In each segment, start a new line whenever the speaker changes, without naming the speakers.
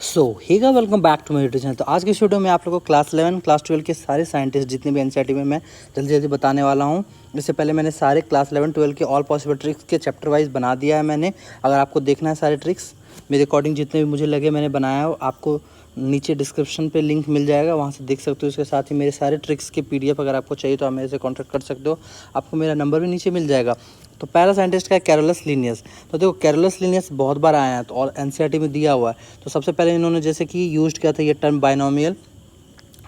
So hey guys, welcome back to my YouTube channel. तो आज के वीडियो में आप लोगों को क्लास 11 क्लास 12 के सारे साइंटिस्ट जितने भी एनसीईआरटी में मैं जल्दी जल्दी बताने वाला हूं। इससे पहले मैंने सारे क्लास 11 12 के ऑल पॉसिबल ट्रिक्स के चैप्टर वाइज बना दिया है मैंने। अगर आपको देखना है सारे ट्रिक्स मेरे अकॉर्डिंग जितने भी मुझे लगे मैंने बनाया हो, आपको नीचे डिस्क्रिप्शन पे लिंक मिल जाएगा, वहाँ से देख सकते हो। इसके साथ ही मेरे सारे ट्रिक्स के पीडीएफ अगर आपको चाहिए तो आप मेरे से कॉन्टैक्ट कर सकते हो, आपको मेरा नंबर भी नीचे मिल जाएगा। तो पहला साइंटिस्ट का है कैरोलस लीनियस। तो देखो कैरोलस लीनियस बहुत बार आया है तो और एनसीईआरटी में दिया हुआ है। तो सबसे पहले इन्होंने जैसे कि यूज किया था ये term binomial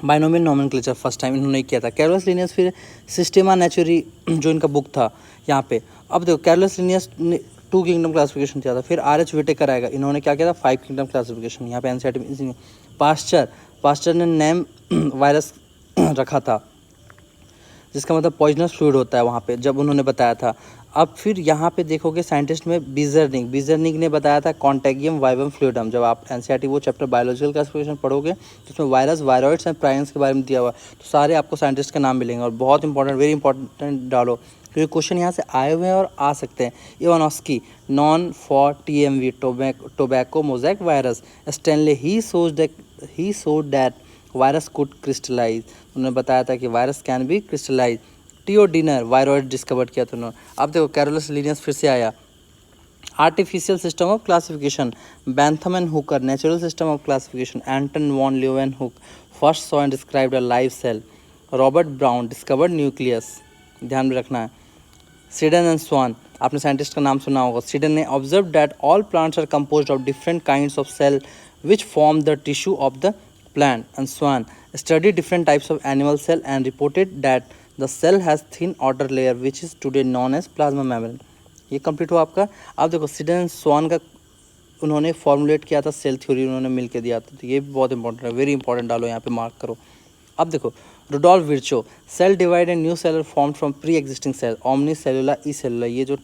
nomenclature, first time इन्होंने किया था कैरोलस लीनियस। फिर सिस्टेमा नेचुरी जो इनका बुक था यहाँ पे। अब देखो कैरोलस लीनियस ने 2 किंगडम क्लासिफिकेशन किया था। फिर आर.एच. विटेकर आएगा, इन्होंने क्या किया था 5 किंगडम क्लासिफिकेशन यहाँ पे एनसीईआरटी में। पास्चर ने नेम वायरस रखा था जिसका मतलब पॉइजनस फ्लूइड होता है वहाँ पे, जब उन्होंने बताया था। अब फिर यहाँ पे देखोगे साइंटिस्ट में बीजरनिक ने बताया था कॉन्टेगियम वाइवम फ्लूइडम। जब आप एनसीईआरटी वो चैप्टर बायोलॉजिकल क्लासिफिकेशन पढ़ोगे तो उसमें वायरस, वायरॉइड्स एंड प्राइन्स के बारे में दिया हुआ है। तो सारे आपको साइंटिस्ट के नाम मिलेंगे और बहुत इंपॉर्टेंट, वेरी इंपॉर्टेंट डालो क्योंकि क्वेश्चन यहाँ से आए हुए हैं और आ सकते हैं। Ivanovsky known for TMV tobacco mosaic virus. Stanley he showed that virus could crystallize. उन्होंने बताया था कि virus can be crystallize. T O Diener viroid discover किया था उन्होंने। अब देखो कैरोलस लीनियस फिर से आया। Artificial system of classification Bentham and Hooker. Natural system of classification Anton von Leeuwenhoek first saw and described a live cell. Robert Brown discovered nucleus, ध्यान में रखना है। सिडन एंड स्वान, आपने साइंटिस्ट का नाम सुना होगा। सिडन ने observe that all plants are composed of different kinds of cell which form the tissue of the plant. And Swan studied different types of animal cell and reported that the cell has thin outer layer which is today known as plasma membrane. ये complete हुआ आपका। अब देखो sedan and स्वान का उन्होंने formulate किया था cell theory, उन्होंने मिलकर दिया था। तो ये भी बहुत इंपॉर्टेंट है, वेरी इंपॉर्टेंट, डालो यहाँ पे मार्क करो। अब देखो Rudolf Virchow cell divide and new cellular form from pre existing cell omnis cellula e cellula. ये जो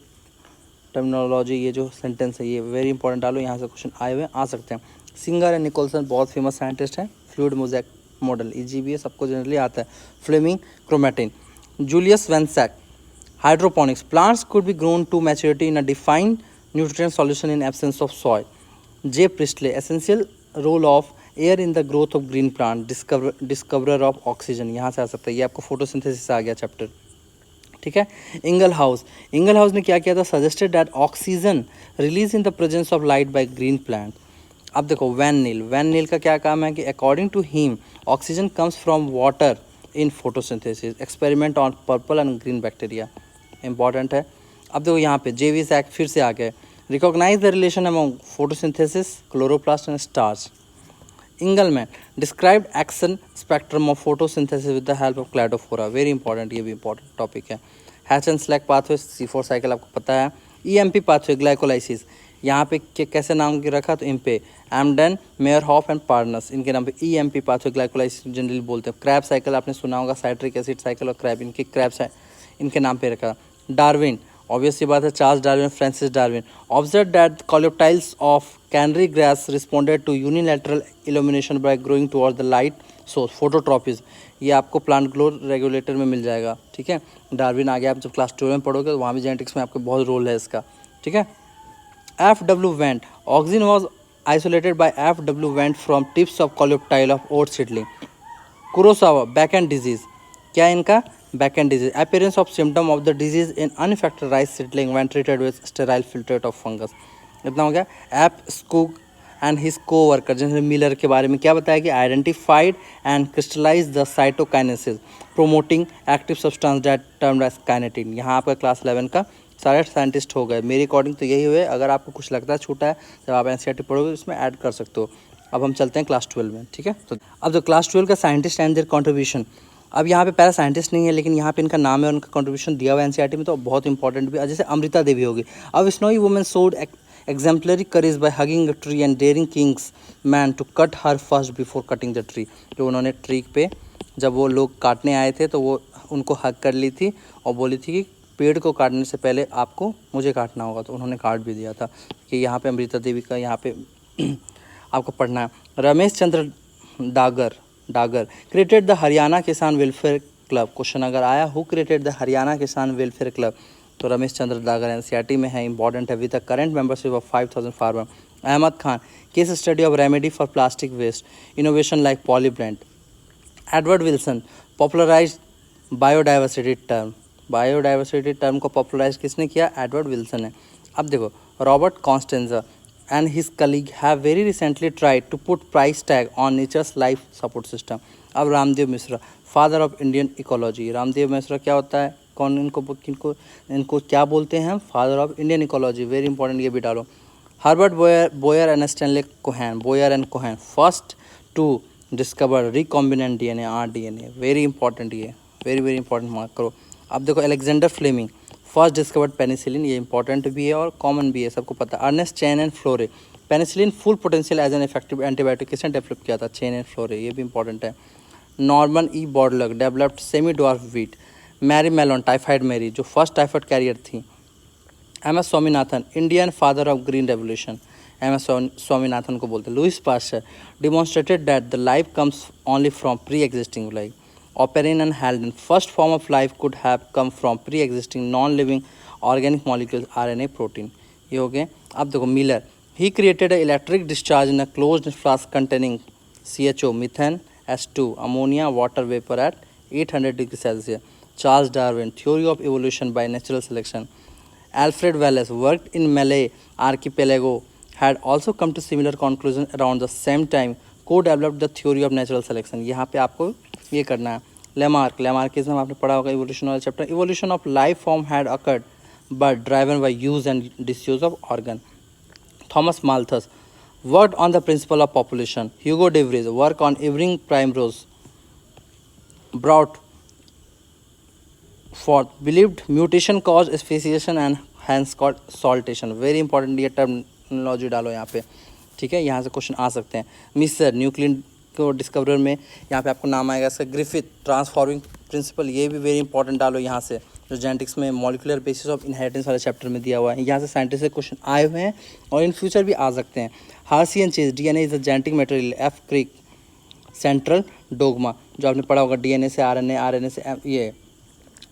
टर्मिनोलॉजी, ये जो सेंटेंस है, ये वेरी इंपॉर्टेंट, डालो यहाँ से क्वेश्चन आए हुए आ सकते हैं। सिंगर एंड निकोलसन बहुत फेमस साइंटिस्ट हैं। फ्लूइड मोजैक मॉडल ईजीबीए सबको जनरली आता है। Flemming chromatin. Julius von Sachs hydroponics plants could be grown to maturity in a defined nutrient solution in absence of soil. J Priestley essential role of air in the growth of green plant discoverer of oxygen, यहाँ से आ सकता है। ये आपको photosynthesis आ गया chapter, ठीक है। इंगल house ने क्या किया था, suggested that oxygen release in the presence of light by green plant. अब देखो वैन नील का क्या काम है कि according to him oxygen comes from water in photosynthesis. Experiment on purple and green bacteria, important है। अब देखो यहाँ पे जेवी सैक फिर से आ गए। Recognise the relation among photosynthesis, chloroplast and starch. Engelmann described action spectrum of photosynthesis with the help of Cladophora, very important, ये भी इंपॉर्टेंट टॉपिक है। Hatch and Slack pathway C4 cycle आपको पता है। ईएमपी पाथवे ग्लाइकोलाइसिस, यहाँ पे कैसे नाम रखा तो इम्पे एमडन मेयरहॉफ एंड पार्नस, इनके नाम पे ईएमपी पाथवे ग्लाइकोलाइसिस जनरली बोलते हैं। क्रैब साइकिल आपने सुना होगा, साइट्रिक एसिड साइकिल और क्रैब, इनके नाम पे रखा। डार्विन, ऑब्वियस सी बात है, Charles Darwin, Francis Darwin observe that coleoptiles of canary grass responded to unilateral illumination by growing toward the light source, phototropism. ये आपको प्लांट ग्लो रेगुलेटर में मिल जाएगा, ठीक है। डार्विन आ गया, आप जब क्लास 12 में पढ़ोगे तो वहाँ भी जेनेटिक्स में आपको बहुत रोल है इसका, ठीक है। F.W. Wendt, oxygen was isolated by F.W. Wendt from tips of coleoptile of oat seedling. Kurosawa, back end disease, क्या इनका back end disease, appearance of symptom of the disease in unaffected rice seedling when treated with sterile filtrate of fungus. इतना हो गया। F Skoog and his co-worker general Miller के बारे में क्या बताया कि identified and crystallize the cytokinesis promoting active substance that termed as kinetin. यहाँ आपका क्लास 11 का सारे साइंटिस्ट हो गए, मेरे अकॉर्डिंग तो यही हुए। अगर आपको कुछ लगता है छूटा है जब आप एनसीईआरटी पढ़ोगे इसमें ऐड कर सकते हो। अब हम चलते हैं क्लास 12 में, ठीक है। तो अब जो क्लास 12 का साइंटिस्ट एंड देयर कंट्रीब्यूशन, अब यहाँ पे पहला साइंटिस्ट नहीं है लेकिन यहाँ पे इनका नाम है, उनका कंट्रीब्यूशन दिया हुआ है एनसीईआरटी में, तो बहुत इंपॉर्टेंट भी है। जैसे अमृता देवी होगी। अब स्नोई वुमेन सोड exemplary courage by hugging a tree and daring king's man to cut her first before cutting the tree। तो उन्होंने ट्री पे जब वो लोग काटने आए थे तो वो उनको हग कर ली थी और बोली थी कि पेड़ को काटने से पहले आपको मुझे काटना होगा, तो उन्होंने काट भी दिया था। कि यहाँ पे अमृता देवी का यहाँ पे आपको पढ़ना है। रमेश चंद्र डागर क्रिएटेड द हरियाणा किसान वेलफेयर क्लब। क्वेश्चन अगर आया हु क्रिएटेड द हरियाणा किसान वेलफेयर क्लब, तो रमेश चंद्र डागर एनसीईआरटी में है, इंपॉर्टेंट है। With the current membership of 5000 farmer Ahmad Khan, case study of remedy for plastic waste, innovation like polyblend. Edward Wilson popularize biodiversity term, biodiversity term को popularize किसने किया? Edward Wilson ने। अब देखो, Robert Costanza and his colleague have very recently tried to put price tag on nature's life support system. अब Ramdeo Mishra, father of Indian ecology. Ramdeo Mishra क्या होता है, कौन इनको क्या बोलते हैं? Father of Indian ecology, very important, ये भी डालो। Herbert Boyer and Stanley Cohen, Boyer and Cohen, first to discover recombinant DNA, rDNA, very important, ये वेरी इंपॉर्टेंट मार्क करो। अब देखो, Alexander Fleming first discovered penicillin, ये इंपॉर्टेंट भी है और कॉमन भी है, सबको पता है। Ernest Chain and Florey, penicillin full potential as an effective antibiotic किसने डेवलप किया था? चेन एंड फ्लोरे, ये भी इंपॉर्टेंट है। Norman E Borlaug developed semi dwarf wheat. Mary Mallon, typhoid Mary, जो फर्स्ट टाइफाइड कैरियर थी। M S Swaminathan, Indian father of green revolution, M S Swaminathan को बोलते हैं। Louis Pasteur demonstrated that the life comes only from pre existing life. Oparin and Haldane, first form of life could have come from pre existing non living organic molecules, RNA, protein, ये हो गए। अब देखो, Miller, he created a electric discharge in a closed flask containing CHO, methane, S2, ammonia, water vapour at 800 degree Celsius. Charles Darwin, theory of evolution by natural selection. Alfred Wallace worked in Malay archipelago, had also come to similar conclusion around the same time, co-developed the theory of natural selection। यहाँ पे आपको ये करना है। Lamarckism आपने पढ़ा होगा, evolution वाला chapter. Evolution of life form had occurred but driven by use and disuse of organ. Thomas Malthus worked on the principle of population. Hugo de Vries work on evening primrose brought forth believed mutation caused speciation and hence called saltation, very important, ये terminology डालो यहाँ पे, ठीक है, यहाँ से question आ सकते हैं। मिस्र न्यूक्लियन को डिस्कवरर में यहाँ पे आपको नाम आएगा इसका, ग्रिफिथ ट्रांसफॉर्मिंग प्रिंसिपल, ये भी वेरी इंपॉर्टेंट डालो यहाँ से, जो जेनेटिक्स में मॉलिकुलर बेसिस ऑफ इनहेरिटेंस वाले चैप्टर में दिया हुआ है। यहाँ से साइंटिस्ट से क्वेश्चन आए हुए हैं और इन फ्यूचर भी आ सकते हैं। Hershey and Chase, DNA is the genetic material, F Crick, central dogma, जो आपने पढ़ा होगा, डीएनए से आरएनए, आरएनए से ये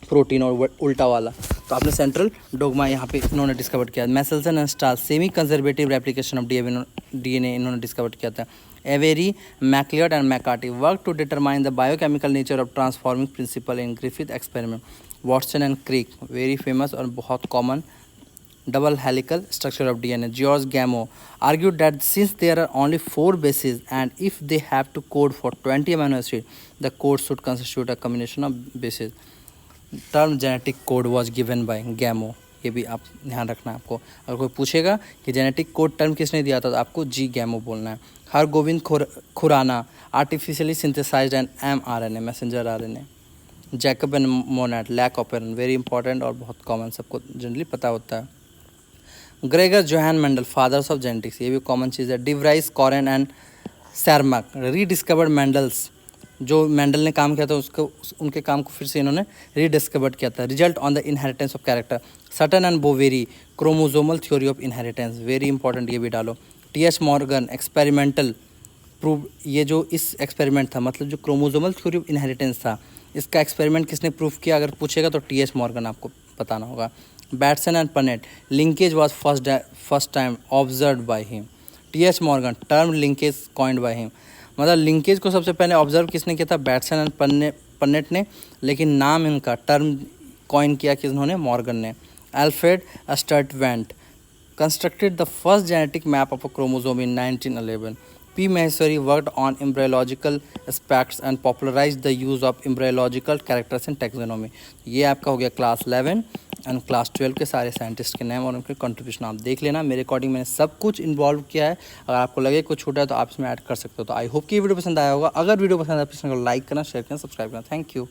प्रोटीन और उल्टा वाला, तो आपने सेंट्रल डोगमा यहाँ पे इन्होंने डिस्कवर किया। Meselson and Stahl, semi conservative replication of DNA इन्होंने डिस्कवर किया था। Avery, MacLeod and McCarty work to determine the biochemical nature of transforming principle in Griffith experiment. Watson and Crick, very famous और बहुत common, double helical structure of DNA. George Gamow argued that since there are only 4 bases and if they have to code for 20 amino acids, the code should constitute a combination of bases. Term genetic code was given by Gamow. ये भी आप ध्यान रखना है आपको। अगर कोई पूछेगा कि जेनेटिक कोड टर्म किसने दिया था तो आपको G. Gamow बोलना है। Hargobind Khorana, artificially synthesised and mRNA, messenger RNA. Jacob and Monod, lac operon, very important और बहुत कॉमन, सबको जनरली पता होता है। Gregor Johann Mendel, fathers of genetics, ये भी कॉमन चीज़ है। De Vries, Correns and Tschermak, rediscovered Mendel's, जो मेंडल ने काम किया था उसको, उनके काम को फिर से इन्होंने रीडिस्कवर्ड किया था। Result on the inheritance of character, Sutton and Boveri, chromosomal theory of inheritance, very important, ये भी डालो। टी.एच. मॉर्गन, एक्सपेरिमेंटल प्रूव, ये जो इस एक्सपेरिमेंट था, मतलब जो क्रोमोजोमल थ्योरी ऑफ इनहेरिटेंस था, इसका एक्सपेरिमेंट किसने प्रूव किया? अगर पूछेगा तो टी.एच. मॉर्गन आपको बताना होगा। Bateson and Punnett, linkage was first time observe by him. TH. Morgan, term linkage coined by him, मतलब लिंकेज को सबसे पहले ऑब्जर्व किसने किया था? बैटसन एंड पनेट ने, लेकिन नाम इनका टर्म कॉइन किया किन्होंने? मॉर्गन ने। Alfred Sturtevant constructed the first genetic map of a chromosome in 1911। P. Maheshwari worked on embryological aspects and popularized the use of embryological characters in taxonomy। ये आपका हो गया क्लास 11 एंड क्लास 12 के सारे scientist के नाम और उनके कंट्रीब्यूशन आप देख लेना। मेरे अकॉर्डिंग मैंने सब कुछ इन्वॉल्व किया है, अगर आपको लगे कुछ छूटा है तो आप इसमें ऐड कर सकते हो। तो आई होप कि वीडियो पसंद आया होगा। अगर वीडियो पसंद आया तो लाइक करना, शेयर करना, सब्सक्राइब करना। Thank you.